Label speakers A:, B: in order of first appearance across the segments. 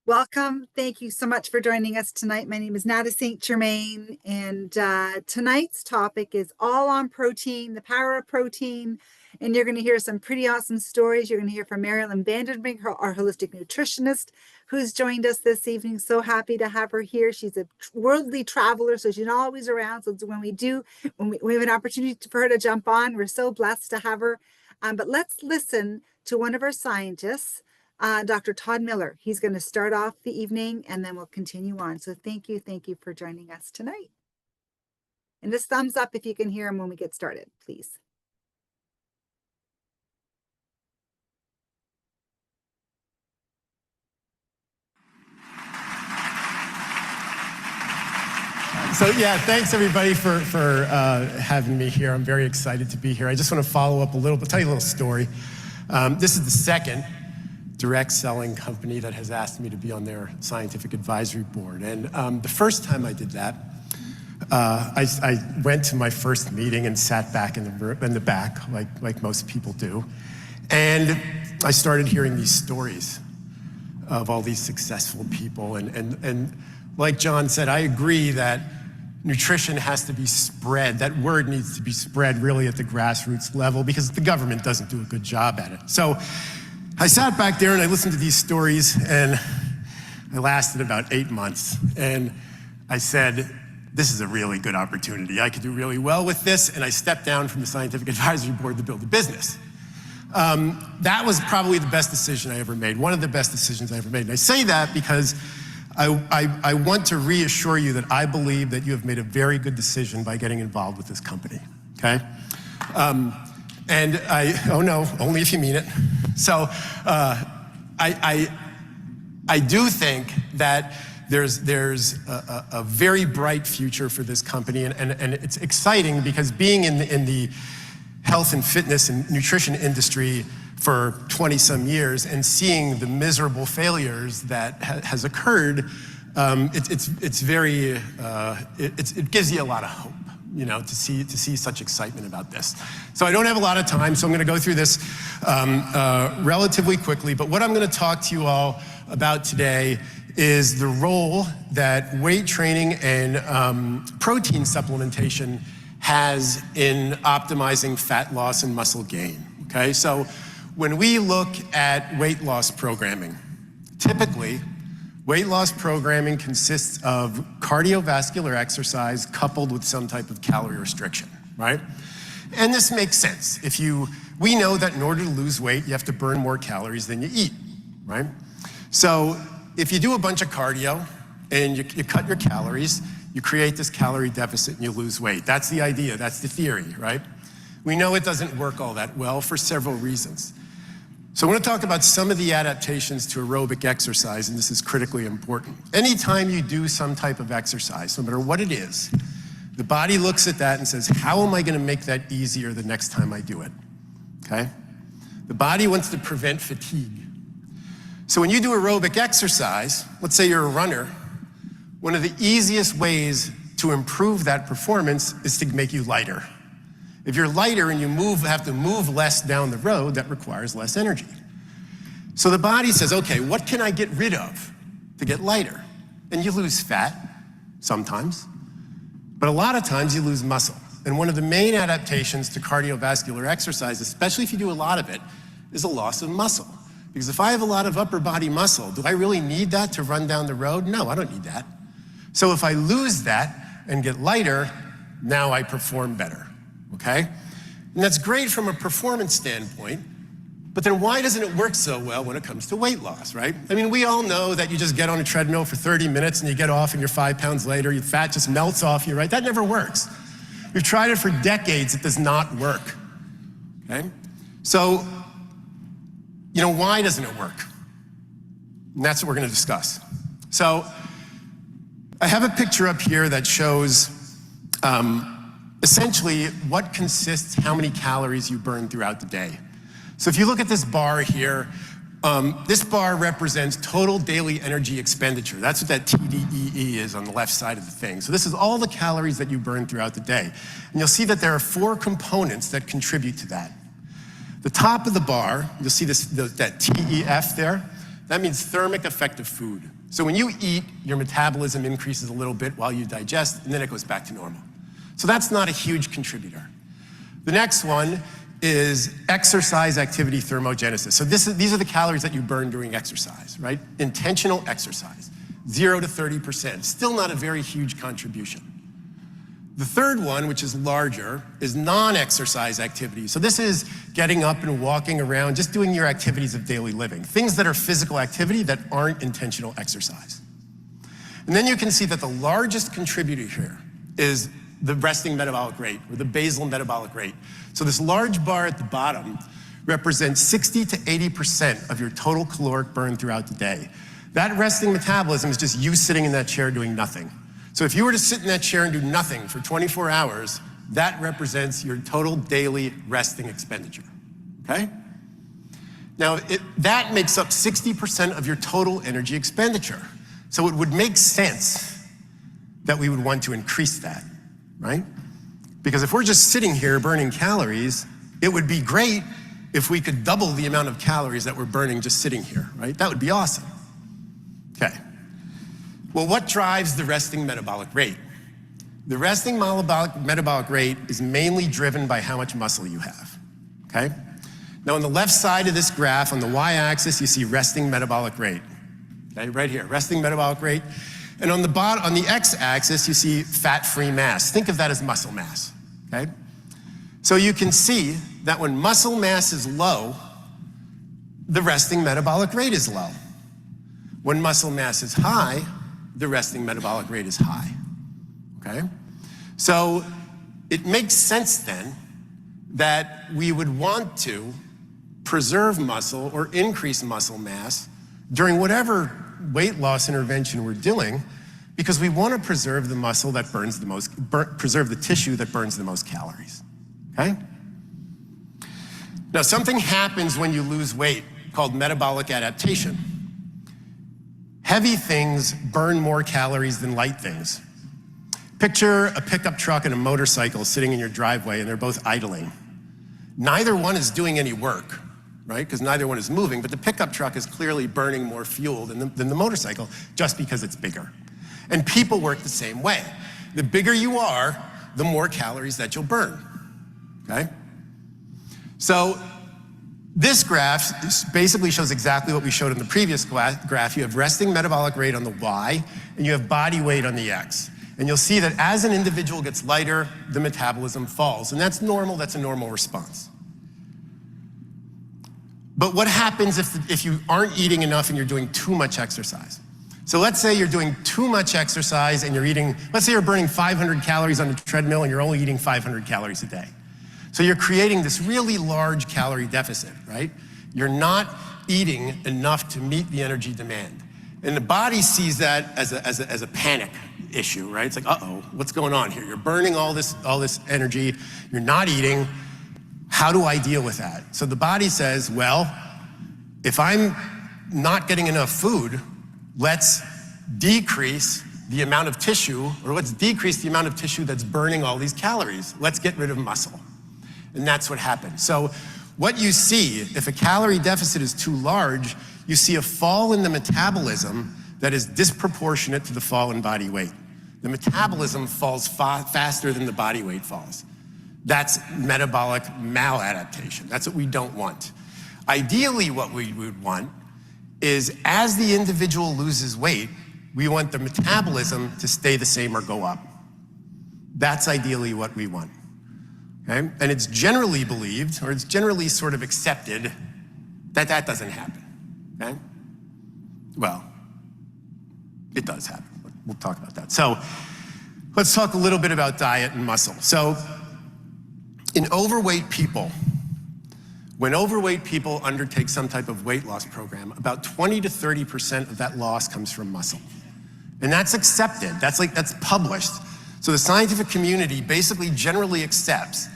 A: Welcome. Thank you so much for joining us tonight. My name is Nada St. Germain, and tonight's topic is all on protein, the power of protein. And you're going to hear some pretty awesome stories. You're going to hear from Marilyn Vandenbrink, our holistic nutritionist, who's joined us this evening. So happy to have her here. She's a worldly traveler, so she's not always around. So when we have an opportunity for her to jump on, we're so blessed to have her. But let's listen to one of our scientists, Dr. Todd Miller. He's going to start off the evening and then we'll continue on. So thank you for joining us tonight. And just thumbs up if you can hear him when we get started, please.
B: So yeah, thanks everybody for having me here. I'm very excited to be here. I just want to follow up a little bit, tell you a little story. This is the second direct selling company that has asked me to be on their scientific advisory board. And the first time I did that, I went to my first meeting and sat back in the back, like most people do. And I started hearing these stories of all these successful people. And like John said, I agree that nutrition has to be spread. That word needs to be spread really at the grassroots level because the government doesn't do a good job at it. So I sat back there and I listened to these stories, and I lasted about 8 months. And I said, this is a really good opportunity. I could do really well with this. And I stepped down from the scientific advisory board to build a business. That was probably the best decision I ever made, one of the best decisions I ever made. And I say that because I want to reassure you that I believe that you have made a very good decision by getting involved with this company, okay? Oh no, only if you mean it. So I do think that there's a very bright future for this company, and it's exciting because being in the health and fitness and nutrition industry for 20 some years and seeing the miserable failures that has occurred, it gives you a lot of hope, you know, to see such excitement about this. So I don't have a lot of time, so I'm going to go through this relatively quickly. But what I'm going to talk to you all about today is the role that weight training and protein supplementation has in optimizing fat loss and muscle gain. Okay, so when we look at weight loss programming, typically weight loss programming consists of cardiovascular exercise coupled with some type of calorie restriction, right? And this makes sense. We know that in order to lose weight, you have to burn more calories than you eat, right? So if you do a bunch of cardio and you cut your calories, you create this calorie deficit and you lose weight. That's the idea, that's the theory, right? We know it doesn't work all that well for several reasons. So I want to talk about some of the adaptations to aerobic exercise, and this is critically important. Anytime you do some type of exercise, no matter what it is, the body looks at that and says, how am I going to make that easier the next time I do it? Okay? The body wants to prevent fatigue. So when you do aerobic exercise, let's say you're a runner, one of the easiest ways to improve that performance is to make you lighter. If you're lighter and you have to move less down the road, that requires less energy. So the body says, okay, what can I get rid of to get lighter? And you lose fat sometimes, but a lot of times you lose muscle. And one of the main adaptations to cardiovascular exercise, especially if you do a lot of it, is a loss of muscle. Because if I have a lot of upper body muscle, do I really need that to run down the road? No, I don't need that. So if I lose that and get lighter, now I perform better. Okay? And that's great from a performance standpoint, but then why doesn't it work so well when it comes to weight loss, right? I mean, we all know that you just get on a treadmill for 30 minutes and you get off and you're 5 pounds later, your fat just melts off you, right? That never works. We've tried it for decades, it does not work, okay? So, you know, why doesn't it work? And that's what we're gonna discuss. So, I have a picture up here that shows essentially what consists how many calories you burn throughout the day. So if you look at this bar here, this bar represents total daily energy expenditure. That's what that TDEE is on the left side of the thing. So this is all the calories that you burn throughout the day. And you'll see that there are 4 components that contribute to that. The top of the bar, you'll see that TEF there. That means thermic effective food. So when you eat, your metabolism increases a little bit while you digest, and then it goes back to normal. So that's not a huge contributor. The next one is exercise activity thermogenesis. So these are the calories that you burn during exercise, right? Intentional exercise, 0 to 30%. Still not a very huge contribution. The third one, which is larger, is non-exercise activity. So this is getting up and walking around, just doing your activities of daily living, things that are physical activity that aren't intentional exercise. And then you can see that the largest contributor here is the resting metabolic rate, or the basal metabolic rate. So this large bar at the bottom represents 60 to 80% of your total caloric burn throughout the day. That resting metabolism is just you sitting in that chair doing nothing. So if you were to sit in that chair and do nothing for 24 hours, that represents your total daily resting expenditure, okay? Now, that makes up 60% of your total energy expenditure. So it would make sense that we would want to increase that, right? Because if we're just sitting here burning calories, it would be great if we could double the amount of calories that we're burning just sitting here, right? That would be awesome. Okay. Well, what drives the resting metabolic rate? The resting metabolic rate is mainly driven by how much muscle you have, okay? Now, on the left side of this graph, on the y-axis, you see resting metabolic rate, okay? Right here, resting metabolic rate. And on the x-axis, you see fat-free mass. Think of that as muscle mass, okay? So you can see that when muscle mass is low, the resting metabolic rate is low. When muscle mass is high, the resting metabolic rate is high, okay? So it makes sense then that we would want to preserve muscle or increase muscle mass during whatever weight loss intervention we're doing, because we want to preserve the muscle that burns the most, preserve the tissue that burns the most calories, okay? Now, something happens when you lose weight called metabolic adaptation. Heavy things burn more calories than light things. Picture a pickup truck and a motorcycle sitting in your driveway, and they're both idling. Neither one is doing any work, right? Because neither one is moving, but the pickup truck is clearly burning more fuel than the motorcycle just because it's bigger. And people work the same way. The bigger you are, the more calories that you'll burn, okay? So this graph basically shows exactly what we showed in the previous graph. You have resting metabolic rate on the Y, and you have body weight on the X. And you'll see that as an individual gets lighter, the metabolism falls. And that's normal, that's a normal response. But what happens if you aren't eating enough and you're doing too much exercise? So let's say you're doing too much exercise and you're eating, let's say you're burning 500 calories on the treadmill and you're only eating 500 calories a day. So you're creating this really large calorie deficit, right? You're not eating enough to meet the energy demand. And the body sees that as a panic issue, right? It's like, uh-oh, what's going on here? You're burning all this energy, you're not eating. How do I deal with that? So the body says, well, if I'm not getting enough food, let's decrease the amount of tissue, or let's decrease the amount of tissue that's burning all these calories. Let's get rid of muscle. And that's what happens. So what you see, if a calorie deficit is too large, you see a fall in the metabolism that is disproportionate to the fall in body weight. The metabolism falls faster than the body weight falls. That's metabolic maladaptation. That's what we don't want. Ideally, what we would want is as the individual loses weight, we want the metabolism to stay the same or go up. That's ideally what we want. Okay? And it's generally believed, or it's generally sort of accepted, that that doesn't happen. Okay? Well, it does happen. We'll talk about that. So let's talk a little bit about diet and muscle. So in overweight people, when overweight people undertake some type of weight loss program, about 20 to 30% of that loss comes from muscle. And that's accepted. That's published. So the scientific community basically generally accepts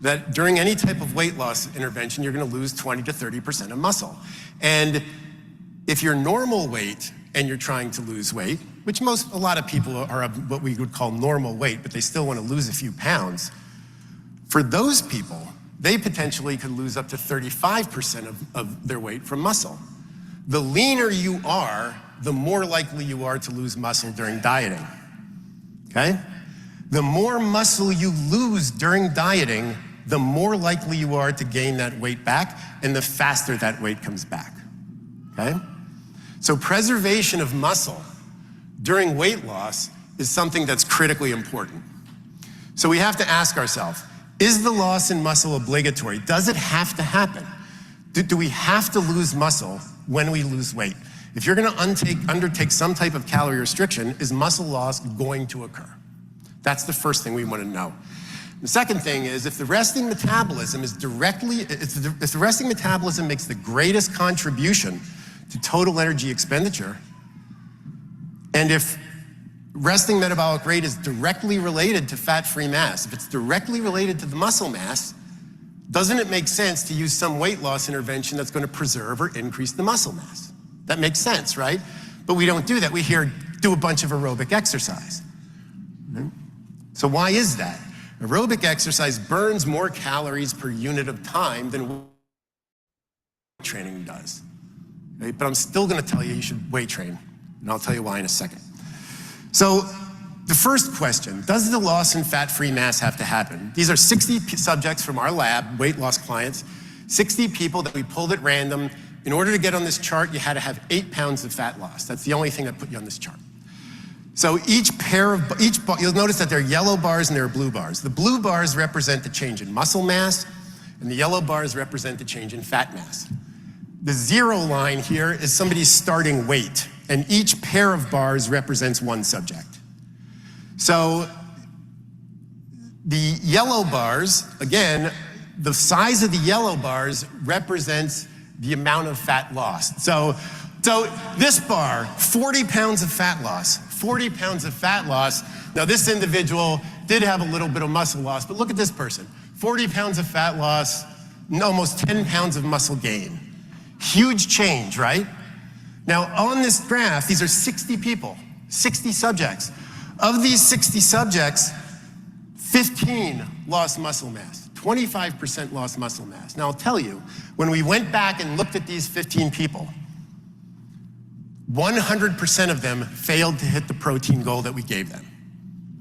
B: that during any type of weight loss intervention, you're going to lose 20 to 30% of muscle. And if you're normal weight and you're trying to lose weight, which a lot of people are of what we would call normal weight, but they still want to lose a few pounds, for those people, they potentially could lose up to 35% of their weight from muscle. The leaner you are, the more likely you are to lose muscle during dieting, okay? The more muscle you lose during dieting, the more likely you are to gain that weight back, and the faster that weight comes back, okay? So preservation of muscle during weight loss is something that's critically important. So we have to ask ourselves, is the loss in muscle obligatory? Does it have to happen? Do we have to lose muscle when we lose weight? If you're gonna undertake some type of calorie restriction, is muscle loss going to occur? That's the first thing we wanna know. The second thing is, if the resting metabolism is if the resting metabolism makes the greatest contribution to total energy expenditure, and if resting metabolic rate is directly related to fat-free mass, if it's directly related to the muscle mass, doesn't it make sense to use some weight loss intervention that's going to preserve or increase the muscle mass? That makes sense, right? But we don't do that. We hear, do a bunch of aerobic exercise. So why is that? Aerobic exercise burns more calories per unit of time than weight training does. Right? But I'm still going to tell you should weight train, and I'll tell you why in a second. So the first question, does the loss in fat-free mass have to happen? These are 60 subjects from our lab, weight loss clients, 60 people that we pulled at random. In order to get on this chart, you had to have 8 pounds of fat loss. That's the only thing that put you on this chart. So you'll notice that there are yellow bars and there are blue bars. The blue bars represent the change in muscle mass, and the yellow bars represent the change in fat mass. The 0 line here is somebody's starting weight, and each pair of bars represents one subject. So the yellow bars, again, the size of the yellow bars represents the amount of fat lost. So this bar, 40 pounds of fat loss, 40 pounds of fat loss. Now this individual did have a little bit of muscle loss, but look at this person, 40 pounds of fat loss, almost 10 pounds of muscle gain. Huge change, right? Now on this graph, these are 60 people, 60 subjects. Of these 60 subjects, 15 lost muscle mass, 25% lost muscle mass. Now I'll tell you, when we went back and looked at these 15 people, 100% of them failed to hit the protein goal that we gave them.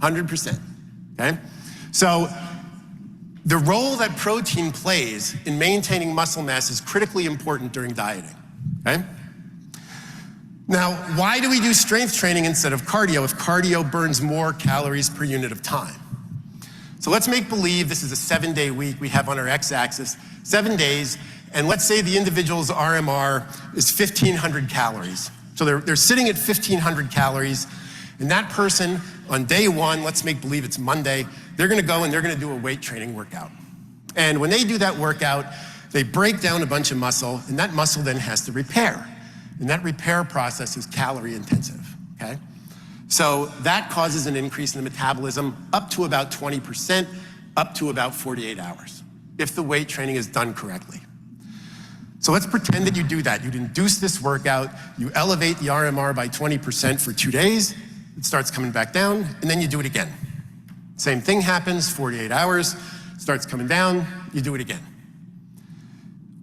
B: 100%, okay? So the role that protein plays in maintaining muscle mass is critically important during dieting, okay? Now, why do we do strength training instead of cardio if cardio burns more calories per unit of time? So let's make believe this is a 7-day week we have on our x-axis, 7 days, and let's say the individual's RMR is 1,500 calories. So they're sitting at 1,500 calories, and that person on day 1, let's make believe it's Monday, they're gonna go and they're gonna do a weight training workout. And when they do that workout, they break down a bunch of muscle, and that muscle then has to repair. And that repair process is calorie intensive, okay? So that causes an increase in the metabolism up to about 20%, up to about 48 hours, if the weight training is done correctly. So let's pretend that you do that. You'd induce this workout, you elevate the RMR by 20% for 2 days, it starts coming back down, and then you do it again. Same thing happens, 48 hours, starts coming down, you do it again.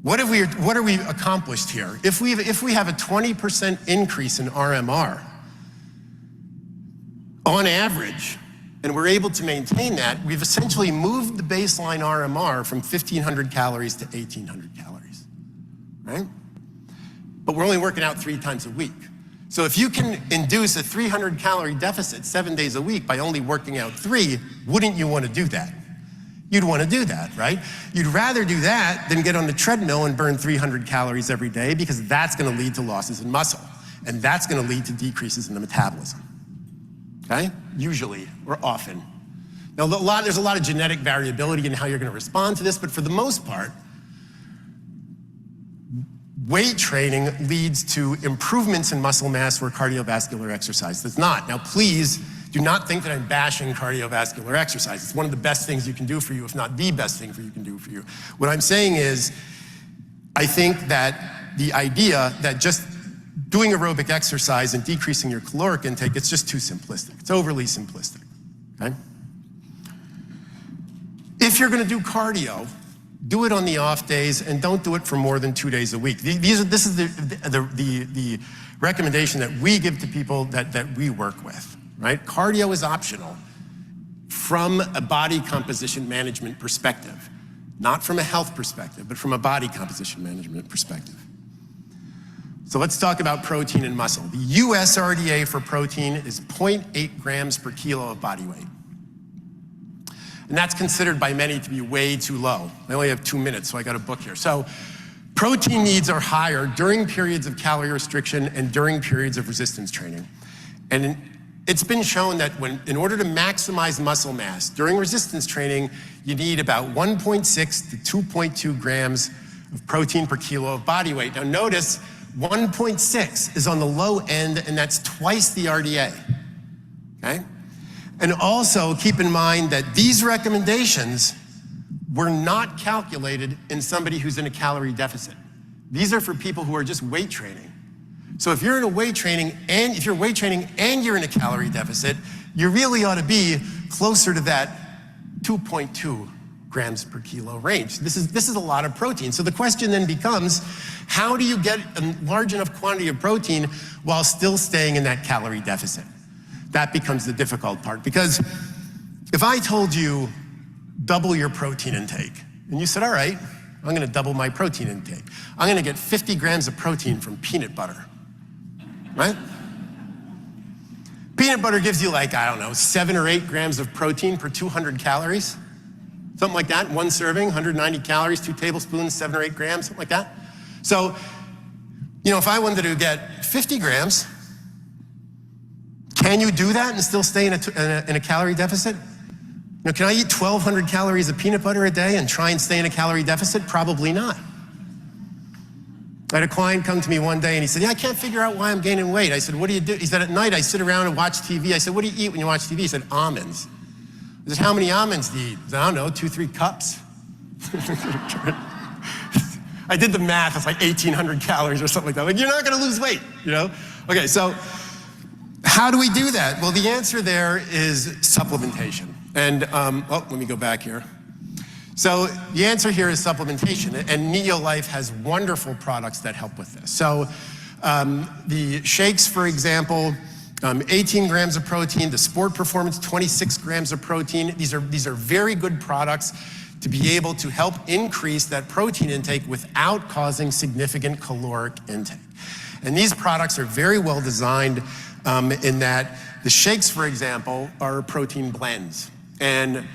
B: What are we accomplished here? If we have a 20% increase in RMR, on average, and we're able to maintain that, we've essentially moved the baseline RMR from 1,500 calories to 1,800 calories, right? But we're only working out 3 times a week. So if you can induce a 300 calorie deficit 7 days a week by only working out 3, wouldn't you want to do that? You'd want to do that, right? You'd rather do that than get on the treadmill and burn 300 calories every day, because that's going to lead to losses in muscle, and that's going to lead to decreases in the metabolism, okay? Usually, or often. Now, there's a lot of genetic variability in how you're going to respond to this, but for the most part, weight training leads to improvements in muscle mass where cardiovascular exercise does not. Now, please do not think that I'm bashing cardiovascular exercise. It's one of the best things you can do for you, if not the best thing you can do for you. What I'm saying is, I think that the idea that just doing aerobic exercise and decreasing your caloric intake, it's just too simplistic. It's overly simplistic, okay? If you're gonna do cardio, Do it on the off days, and don't do it for more than 2 days a week. This is the recommendation that we give to people that we work with, right? Cardio is optional from a body composition management perspective, not from a health perspective, but from a body composition management perspective. So let's talk about protein and muscle. The US RDA for protein is 0.8 grams per kilo of body weight. And that's considered by many to be way too low. I only have 2 minutes, so I got a book here. So protein needs are higher during periods of calorie restriction and during periods of resistance training. And it's been shown that in order to maximize muscle mass during resistance training, you need about 1.6 to 2.2 grams of protein per kilo of body weight. Now notice, 1.6 is on the low end, and that's twice the RDA, okay? And also keep in mind that these recommendations were not calculated in somebody who's in a calorie deficit. These are for people who are just weight training. So if you're in a weight training, and if you're weight training and you're in a calorie deficit, you really ought to be closer to that 2.2 grams per kilo range. This is a lot of protein. So the question then becomes, how do you get a large enough quantity of protein while still staying in that calorie deficit? That becomes the difficult part, because if I told you double your protein intake, and you said, all right, I'm gonna double my protein intake. I'm gonna get 50 grams of protein from peanut butter, right? Peanut butter gives you like, I don't know, 7 or 8 grams of protein per 200 calories. Something like that, one serving, 190 calories, 2 tablespoons, 7 or 8 grams, something like that. So, you know, if I wanted to get 50 grams, can you do that and still stay in a calorie deficit? Now, can I eat 1,200 calories of peanut butter a day and try and stay in a calorie deficit? Probably not. I had a client come to me one day and he said, yeah, I can't figure out why I'm gaining weight. I said, what do you do? He said, at night I sit around and watch TV. I said, what do you eat when you watch TV? He said, almonds. I said, how many almonds do you eat? He said, I don't know, 2-3 cups. I did the math, it's like 1,800 calories or something like that. Like, you're not gonna lose weight, you know? Okay, so how do we do that? Well, the answer there is supplementation. And, let me go back here. So the answer here is supplementation, and Neolife has wonderful products that help with this. So the shakes, for example, 18 grams of protein, the Sport Performance, 26 grams of protein. These are very good products to be able to help increase that protein intake without causing significant caloric intake. And these products are very well designed in that the shakes, for example, are protein blends. And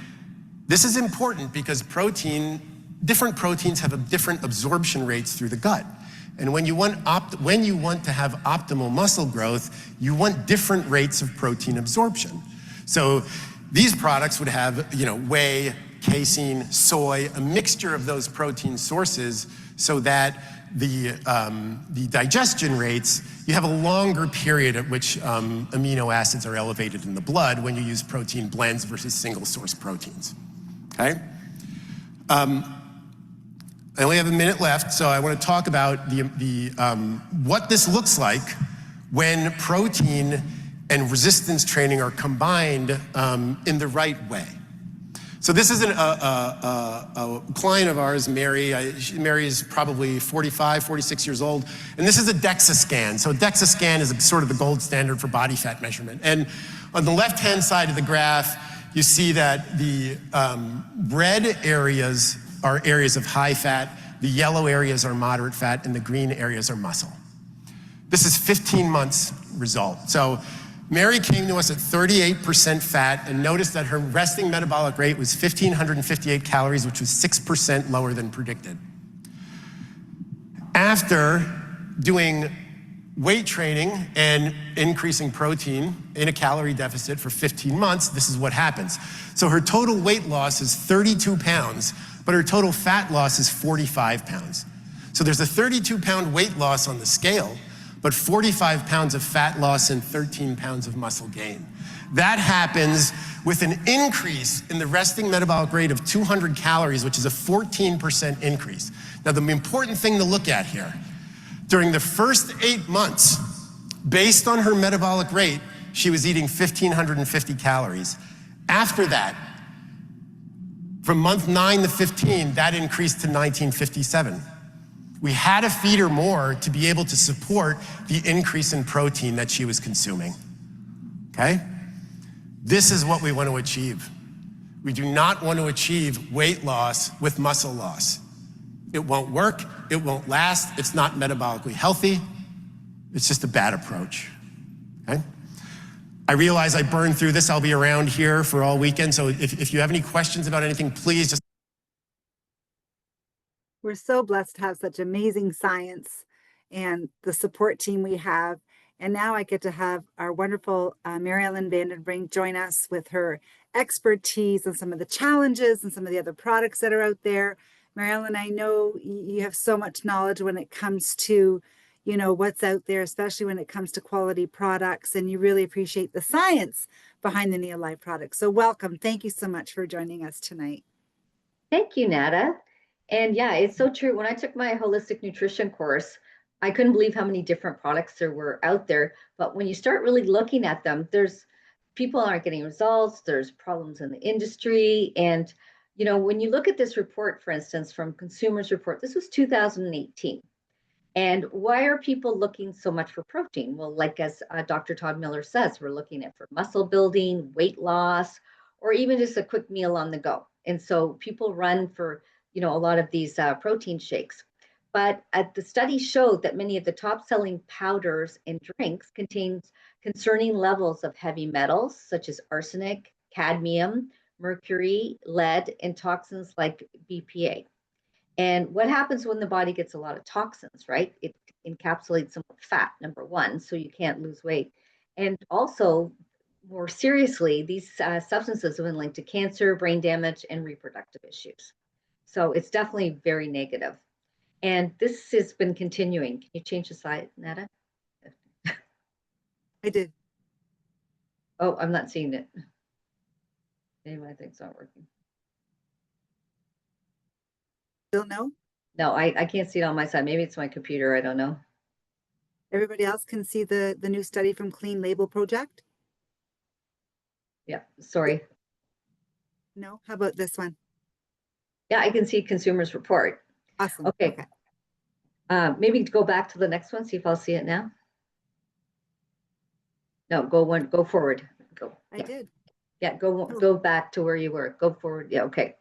B: this is important because different proteins have different absorption rates through the gut. And when you want to have optimal muscle growth, you want different rates of protein absorption. So these products would have, whey, casein, soy, a mixture of those protein sources, so that the digestion rates, you have a longer period at which amino acids are elevated in the blood when you use protein blends versus single source proteins, okay? I only have a minute left, so I want to talk about what this looks like when protein and resistance training are combined in the right way. So this is a client of ours, Mary. Mary is probably 45, 46 years old, and this is a DEXA scan. So a DEXA scan is sort of the gold standard for body fat measurement. And on the left-hand side of the graph, you see that the red areas are areas of high fat, the yellow areas are moderate fat, and the green areas are muscle. This is 15 months result. So Mary came to us at 38% fat, and noticed that her resting metabolic rate was 1,558 calories, which was 6% lower than predicted. After doing weight training and increasing protein in a calorie deficit for 15 months, this is what happens. So her total weight loss is 32 pounds, but her total fat loss is 45 pounds. So there's a 32-pound weight loss on the scale, but 45 pounds of fat loss and 13 pounds of muscle gain. That happens with an increase in the resting metabolic rate of 200 calories, which is a 14% increase. Now, the important thing to look at here, during the first 8 months, based on her metabolic rate, she was eating 1,550 calories. After that, From month 9 to 15, that increased to 1957. We had to feed her more to be able to support the increase in protein that she was consuming, okay? This is what we want to achieve. We do not want to achieve weight loss with muscle loss. It won't work, it won't last, it's not metabolically healthy, it's just a bad approach, okay? I realize I burned through this. I'll be around here for all weekend, so if you have any questions about anything, please just.
A: We're so blessed to have such amazing science and the support team we have. And now I get to have our wonderful Mary Ellen Vandenbrink join us with her expertise on some of the challenges and some of the other products that are out there. Mary Ellen, I know you have so much knowledge when it comes to, you know, what's out there, especially when it comes to quality products, and you really appreciate the science behind the Neolife products. So welcome. Thank you so much for joining us tonight.
C: Thank you, Nada. And yeah, it's so true. When I took my holistic nutrition course, I couldn't believe how many different products there were out there. But when you start really looking at them, there's people aren't getting results, there's problems in the industry. And, you know, when you look at this report, for instance, from Consumers Report, this was 2018. And why are people looking so much for protein? Well, like as Dr. Todd Miller says, we're looking at for muscle building, weight loss, or even just a quick meal on the go. And so people run for, you know, a lot of these protein shakes. But the study showed that many of the top selling powders and drinks contains concerning levels of heavy metals such as arsenic, cadmium, mercury, lead, and toxins like BPA. And what happens when the body gets a lot of toxins, right? It encapsulates some fat, number one, so you can't lose weight. And also, more seriously, these substances have been linked to cancer, brain damage, and reproductive issues. So it's definitely very negative. And this has been continuing. Can you change the slide, Nada?
A: I did.
C: Oh, I'm not seeing it. Maybe my thing's not working.
A: Still no?
C: No, I can't see it on my side. Maybe it's my computer. I don't know.
A: Everybody else can see the new study from Clean Label Project?
C: Yeah, sorry.
A: No? How about this one?
C: Yeah, I can see Consumers Report.
A: Awesome.
C: Okay. Maybe go back to the next one, see if I'll see it now. No, go forward. Go.
A: I
C: Yeah.
A: did.
C: Yeah, go back to where you were. Go forward. Yeah, okay.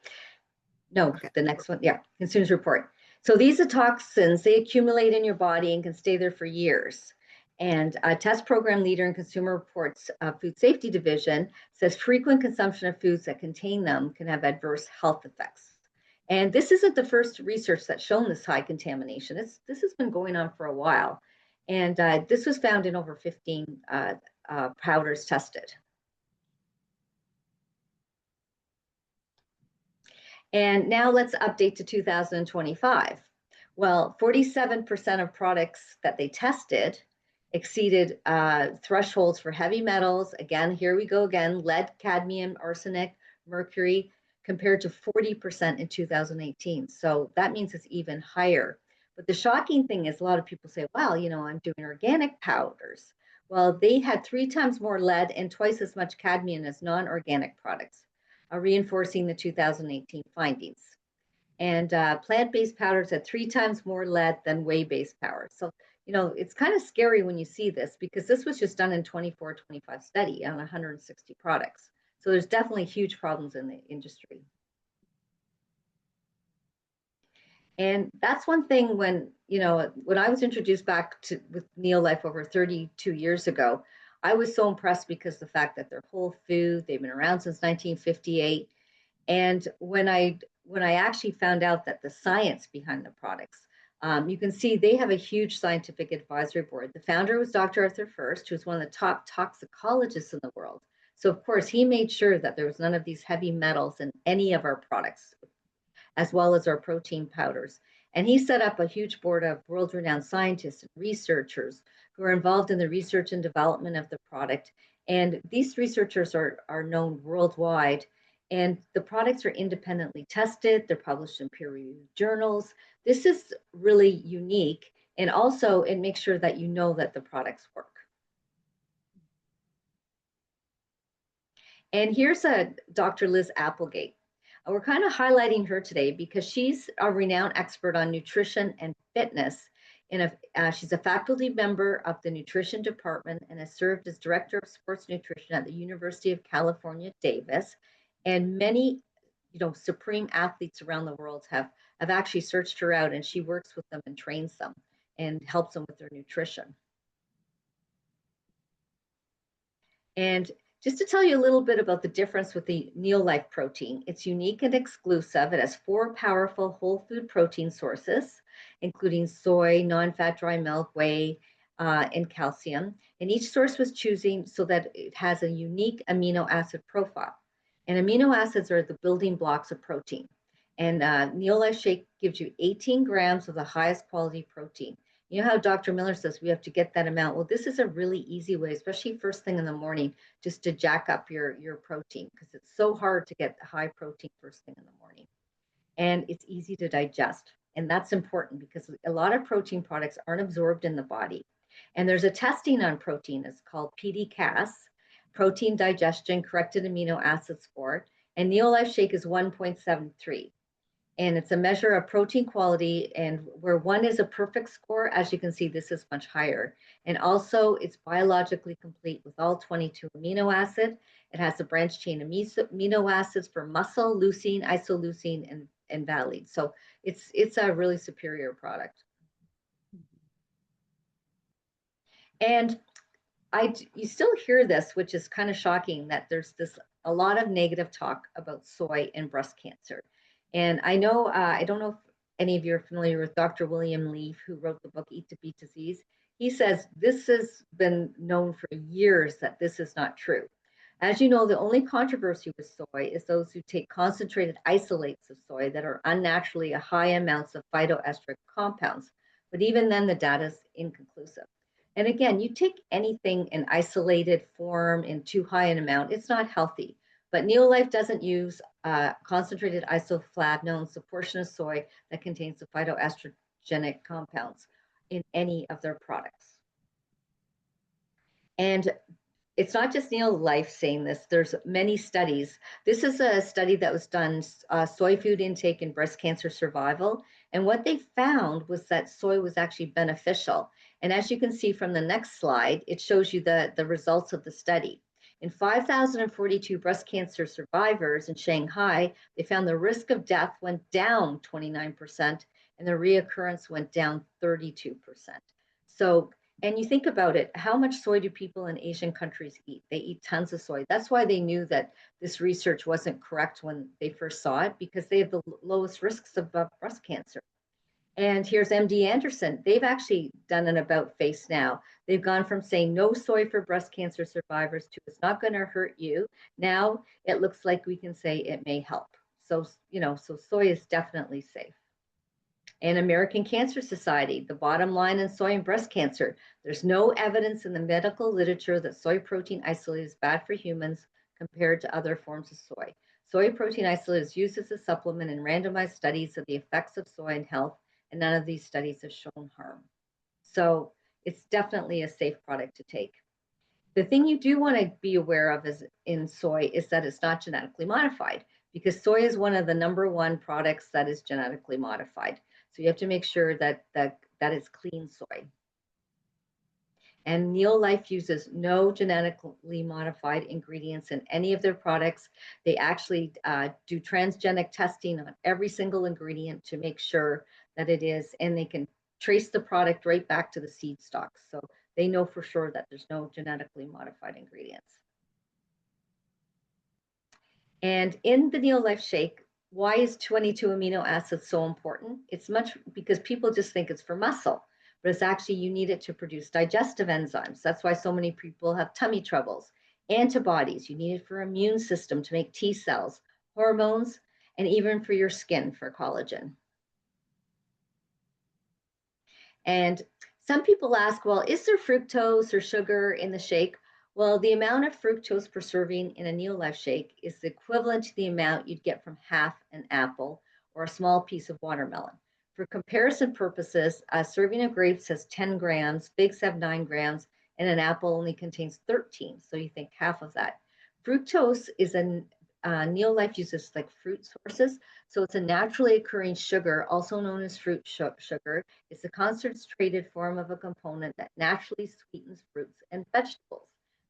C: No,
A: Okay.
C: the next one. Yeah, Consumers Report. So these are toxins, they accumulate in your body and can stay there for years. And a test program leader in Consumer Reports Food Safety Division says frequent consumption of foods that contain them can have adverse health effects. And this isn't the first research that's shown this high contamination. This has been going on for a while. And this was found in over 15 powders tested. And now let's update to 2025. Well, 47% of products that they tested exceeded thresholds for heavy metals. Again, here we go again, lead, cadmium, arsenic, mercury, compared to 40% in 2018. So that means it's even higher. But the shocking thing is a lot of people say, well, you know, I'm doing organic powders. Well, they had 3 times more lead and twice as much cadmium as non-organic products, reinforcing the 2018 findings. And plant-based powders had 3 times more lead than whey-based powders. So, you know, it's kind of scary when you see this because this was just done in 24-25 study on 160 products. So there's definitely huge problems in the industry. And that's one thing when, you know, when I was introduced back to with Neolife over 32 years ago, I was so impressed because the fact that they're whole food, they've been around since 1958. And when I actually found out that the science behind the products, you can see they have a huge scientific advisory board. The founder was Dr. Arthur First, who's one of the top toxicologists in the world. So of course, he made sure that there was none of these heavy metals in any of our products, as well as our protein powders. And he set up a huge board of world-renowned scientists and researchers who are involved in the research and development of the product. And these researchers are known worldwide. And the products are independently tested. They're published in peer-reviewed journals. This is really unique. And also, it makes sure that you know that the products work. And here's a Dr. Liz Applegate. And we're kind of highlighting her today because she's a renowned expert on nutrition and fitness. She's a faculty member of the nutrition department and has served as director of sports nutrition at the University of California, Davis. And many, supreme athletes around the world have actually searched her out, and she works with them and trains them and helps them with their nutrition. And just to tell you a little bit about the difference with the Neolife protein, it's unique and exclusive. It has 4 powerful whole food protein sources, including soy, non-fat dry milk, whey, and calcium. And each source was choosing so that it has a unique amino acid profile. And amino acids are the building blocks of protein. And Neolife Shake gives you 18 grams of the highest quality protein. You know how Dr. Miller says we have to get that amount? Well, this is a really easy way, especially first thing in the morning, just to jack up your protein, because it's so hard to get high protein first thing in the morning. And it's easy to digest. And that's important because a lot of protein products aren't absorbed in the body. And there's a testing on protein. It's called PD-CAS, protein digestion corrected amino acid score. And Neolife Shake is 1.73. And it's a measure of protein quality, and where 1 is a perfect score, as you can see, this is much higher. And also it's biologically complete with all 22 amino acid. It has a branched chain amino acids for muscle, leucine, isoleucine, and valine. So it's a really superior product. And you still hear this, which is kind of shocking, that there's a lot of negative talk about soy and breast cancer. And I know, I don't know if any of you are familiar with Dr. William Leaf, who wrote the book Eat to Beat Disease. He says this has been known for years that this is not true. As you know, the only controversy with soy is those who take concentrated isolates of soy that are unnaturally high amounts of phytoesteric compounds. But even then, the data is inconclusive. And again, you take anything in isolated form in too high an amount, it's not healthy. But Neolife doesn't use concentrated isoflavonones, the portion of soy that contains the phytoestrogenic compounds, in any of their products. And it's not just Neolife saying this, there's many studies. This is a study that was done, soy food intake and breast cancer survival. And what they found was that soy was actually beneficial. And as you can see from the next slide, it shows you the results of the study. In 5,042 breast cancer survivors in Shanghai, they found the risk of death went down 29% and the reoccurrence went down 32%. So, and you think about it, how much soy do people in Asian countries eat? They eat tons of soy. That's why they knew that this research wasn't correct when they first saw it, because they have the lowest risks of breast cancer. And here's MD Anderson. They've actually done an about face now. They've gone from saying no soy for breast cancer survivors to it's not going to hurt you. Now it looks like we can say it may help. So, so soy is definitely safe. And American Cancer Society, the bottom line in soy and breast cancer, there's no evidence in the medical literature that soy protein isolate is bad for humans compared to other forms of soy. Soy protein isolate is used as a supplement in randomized studies of the effects of soy in health, and none of these studies have shown harm. So it's definitely a safe product to take. The thing you do want to be aware of in soy is that it's not genetically modified, because soy is one of the #1 products that is genetically modified. So you have to make sure that it's clean soy. And Neolife uses no genetically modified ingredients in any of their products. They actually do transgenic testing on every single ingredient to make sure that it is, and they can trace the product right back to the seed stock. So they know for sure that there's no genetically modified ingredients. And in the Neolife Shake, why is 22 amino acids so important? It's much because people just think it's for muscle, but it's actually you need it to produce digestive enzymes. That's why so many people have tummy troubles. Antibodies, you need it for immune system to make T cells, hormones, and even for your skin for collagen. And some people ask, well, is there fructose or sugar in the shake? Well, the amount of fructose per serving in a Neolife shake is the equivalent to the amount you'd get from half an apple or a small piece of watermelon. For comparison purposes, a serving of grapes has 10 grams, figs have 9 grams, and an apple only contains 13. So you think half of that. Fructose is Neolife uses like fruit sources. So it's a naturally occurring sugar, also known as fruit sugar. It's a concentrated form of a component that naturally sweetens fruits and vegetables.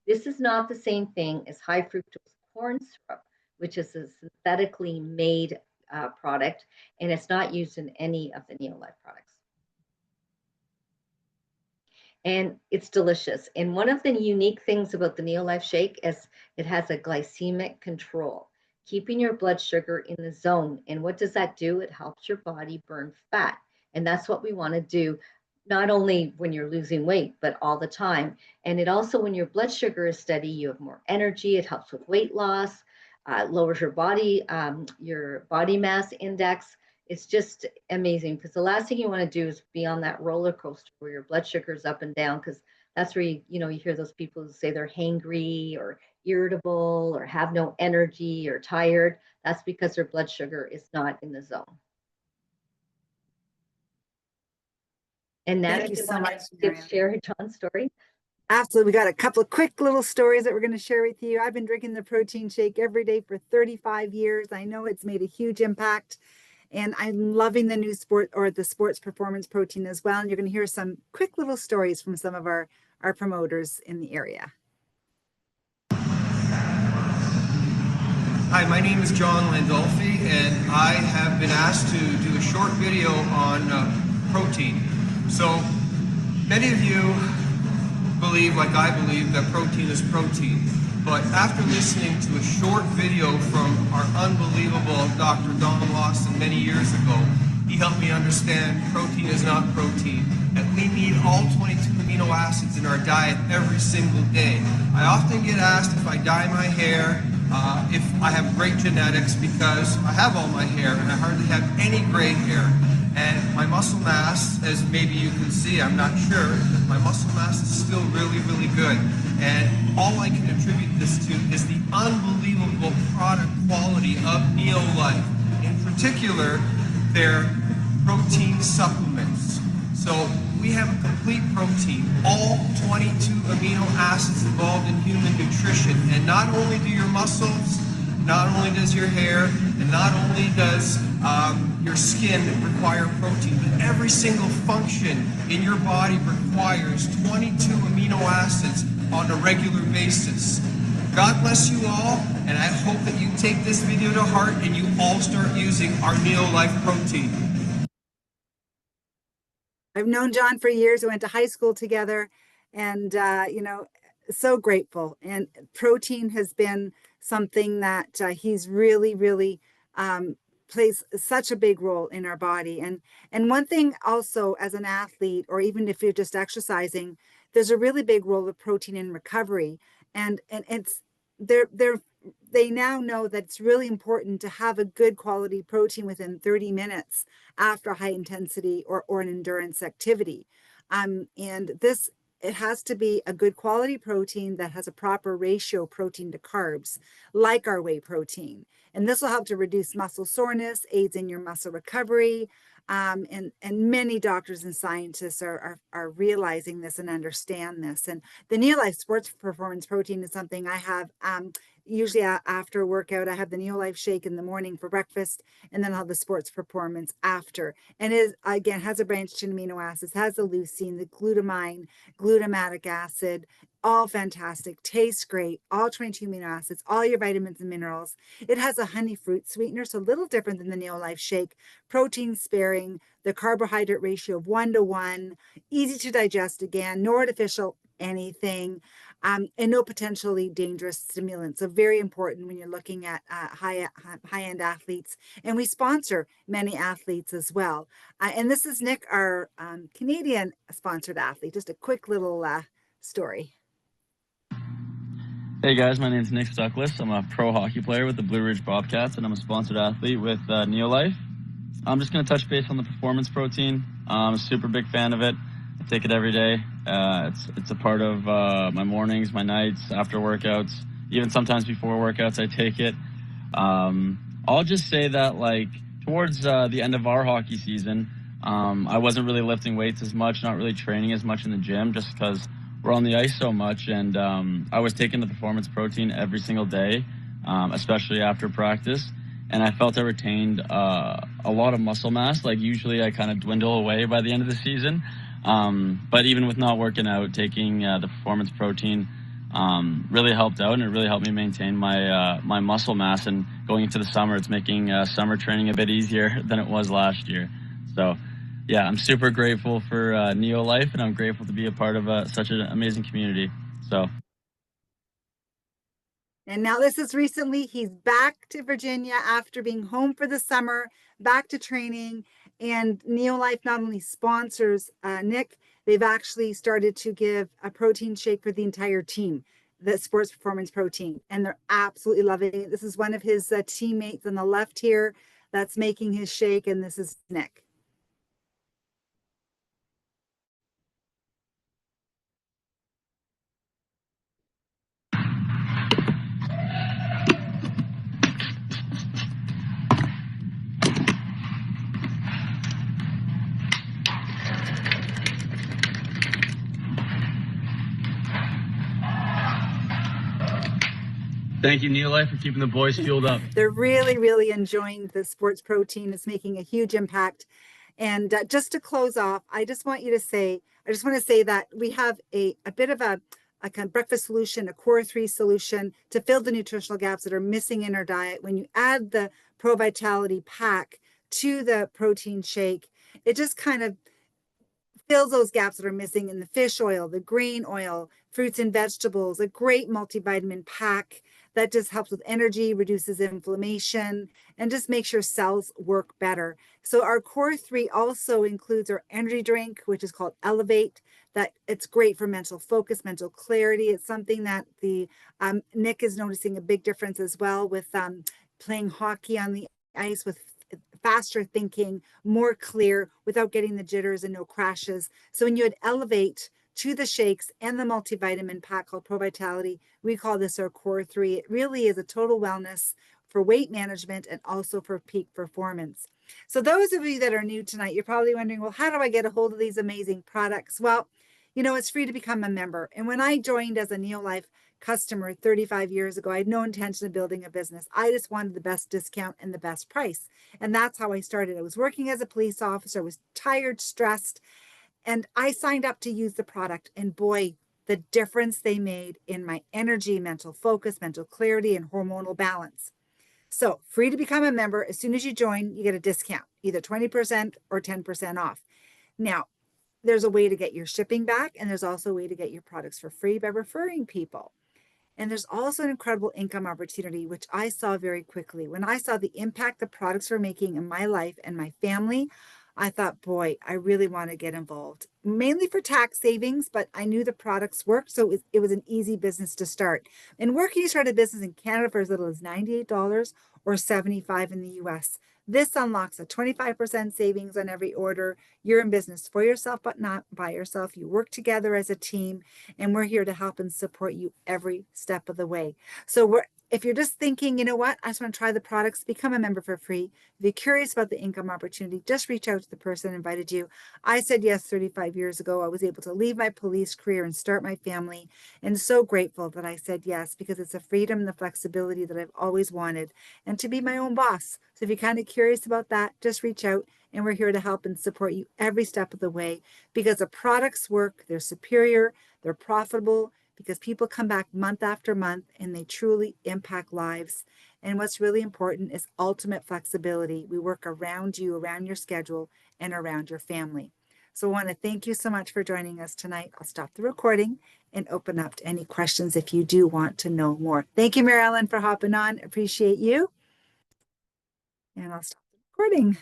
C: This is not the same thing as high fructose corn syrup, which is a synthetically made product, and it's not used in any of the Neolife products. And it's delicious. And one of the unique things about the Neolife shake is it has a glycemic control, keeping your blood sugar in the zone. And what does that do? It helps your body burn fat. And that's what we want to do, not only when you're losing weight, but all the time. And it also, when your blood sugar is steady, you have more energy. It helps with weight loss, lowers your body mass index. It's just amazing, because the last thing you want to do is be on that roller coaster where your blood sugar is up and down, because that's where you hear those people who say they're hangry or irritable or have no energy or tired. That's because their blood sugar is not in the zone. And now,
A: Thank you so much,
C: share John's story.
A: Absolutely. We got a couple of quick little stories that we're going to share with you. I've been drinking the protein shake every day for 35 years. I know it's made a huge impact, and I'm loving the new sports performance protein as well. And you're going to hear some quick little stories from some of our promoters in the area.
D: Hi, my name is John Landolfi, and I have been asked to do a short video on protein. So many of you believe, like I believe, that protein is protein. But after listening to a short video from our unbelievable Dr. Don Lawson many years ago, he helped me understand protein is not protein, that we need all 22 amino acids in our diet every single day. I often get asked if I dye my hair, if I have great genetics, because I have all my hair and I hardly have any gray hair. And my muscle mass, as maybe you can see, I'm not sure, but my muscle mass is still really, really good. And all I can attribute this to is the unbelievable product quality of Neolife. In particular, their protein supplements. So we have a complete protein, all 22 amino acids involved in human nutrition. And not only do your muscles, not only does your hair, and not only does your skin require protein, but every single function in your body requires 22 amino acids on a regular basis. God bless you all, and I hope that you take this video to heart and you all start using our Neolife protein.
A: I've known John for years. We went to high school together, and so grateful. And protein has been something that he's really plays such a big role in our body. And one thing also, as an athlete, or even if you're just exercising, there's a really big role of protein in recovery. And it's they now know that it's really important to have a good quality protein within 30 minutes after a high intensity or an endurance activity. And it has to be a good quality protein that has a proper ratio protein to carbs, like our whey protein. And this will help to reduce muscle soreness, aids in your muscle recovery. And many doctors and scientists are realizing this and understand this. And the Neolife Sports Performance Protein is something I have usually after a workout. I have the Neolife shake in the morning for breakfast, and then I'll have the Sports Performance after. And it, again, has a branched chain amino acids, has the leucine, the glutamine, glutamatic acid, all fantastic, tastes great, all 22 amino acids, all your vitamins and minerals. It has a honey fruit sweetener, so a little different than the Neolife shake, protein sparing, the carbohydrate ratio of 1:1, easy to digest again, no artificial anything, and no potentially dangerous stimulants. So very important when you're looking at high-end athletes. And we sponsor many athletes as well. And this is Nick, our Canadian sponsored athlete. Just a quick little story.
E: Hey guys, my name is Nick Stuckless. I'm a pro hockey player with the Blue Ridge Bobcats, and I'm a sponsored athlete with Neolife. I'm just going to touch base on the performance protein. I'm a super big fan of it. I take it every day. It's a part of my mornings, my nights, after workouts, even sometimes before workouts I take it. I'll just say that towards the end of our hockey season, I wasn't really lifting weights as much, not really training as much in the gym, just because we're on the ice so much, and I was taking the performance protein every single day especially after practice. And I felt I retained a lot of muscle mass. Like usually I kind of dwindle away by the end of the season. But even with not working out, taking the performance protein really helped out, and it really helped me maintain my muscle mass. And going into the summer, it's making summer training a bit easier than it was last year. So yeah, I'm super grateful for Neolife, and I'm grateful to be a part of such an amazing community. So.
A: And now this is recently, he's back to Virginia after being home for the summer, back to training. And Neolife not only sponsors Nick, they've actually started to give a protein shake for the entire team, the sports performance protein. And they're absolutely loving it. This is one of his teammates on the left here that's making his shake, and this is Nick.
E: Thank you, Neolife, for keeping the boys fueled up.
A: They're really, really enjoying the sports protein. It's making a huge impact. And just to close off, I just want to say that we have a bit of a kind of breakfast solution, a core 3 solution to fill the nutritional gaps that are missing in our diet. When you add the Pro Vitality pack to the protein shake, it just kind of fills those gaps that are missing in the fish oil, the grain oil, fruits and vegetables, a great multivitamin pack that just helps with energy, reduces inflammation, and just makes your cells work better. So our core 3 also includes our energy drink, which is called Elevate. That it's great for mental focus, mental clarity. It's something that the Nick is noticing a big difference as well with playing hockey on the ice with faster thinking, more clear without getting the jitters and no crashes. So when you would elevate to the shakes and the multivitamin pack called Pro Vitality, we call this our core 3. It really is a total wellness for weight management and also for peak performance. So those of you that are new tonight, you're probably wondering, well, how do I get a hold of these amazing products? Well, it's free to become a member. And when I joined as a Neolife customer 35 years ago, I had no intention of building a business. I just wanted the best discount and the best price. And that's how I started. I was working as a police officer, I was tired, stressed, and I signed up to use the product. And boy, the difference they made in my energy, mental focus, mental clarity, and hormonal balance. So free to become a member. As soon as you join, you get a discount, either 20% or 10% off. Now, there's a way to get your shipping back, and there's also a way to get your products for free by referring people. And there's also an incredible income opportunity, which I saw very quickly. When I saw the impact the products were making in my life and my family, I thought, boy, I really want to get involved, mainly for tax savings, but I knew the products worked. So it was an easy business to start. And where can you start a business in Canada for as little as $98 or $75 in the US? This unlocks a 25% savings on every order. You're in business for yourself, but not by yourself. You work together as a team, and we're here to help and support you every step of the way. So if you're just thinking, you know what, I just want to try the products, become a member for free. If you're curious about the income opportunity, just reach out to the person who invited you. I said yes 35 years ago. I was able to leave my police career and start my family, and so grateful that I said yes, because it's the freedom and the flexibility that I've always wanted, and to be my own boss. So if you're kind of curious about that, just reach out, and we're here to help and support you every step of the way, because the products work, they're superior, they're profitable, because people come back month after month and they truly impact lives. And what's really important is ultimate flexibility. We work around you, around your schedule, and around your family. So I want to thank you so much for joining us tonight. I'll stop the recording and open up to any questions if you do want to know more. Thank you, Mary Ellen, for hopping on. Appreciate you. And I'll stop the recording.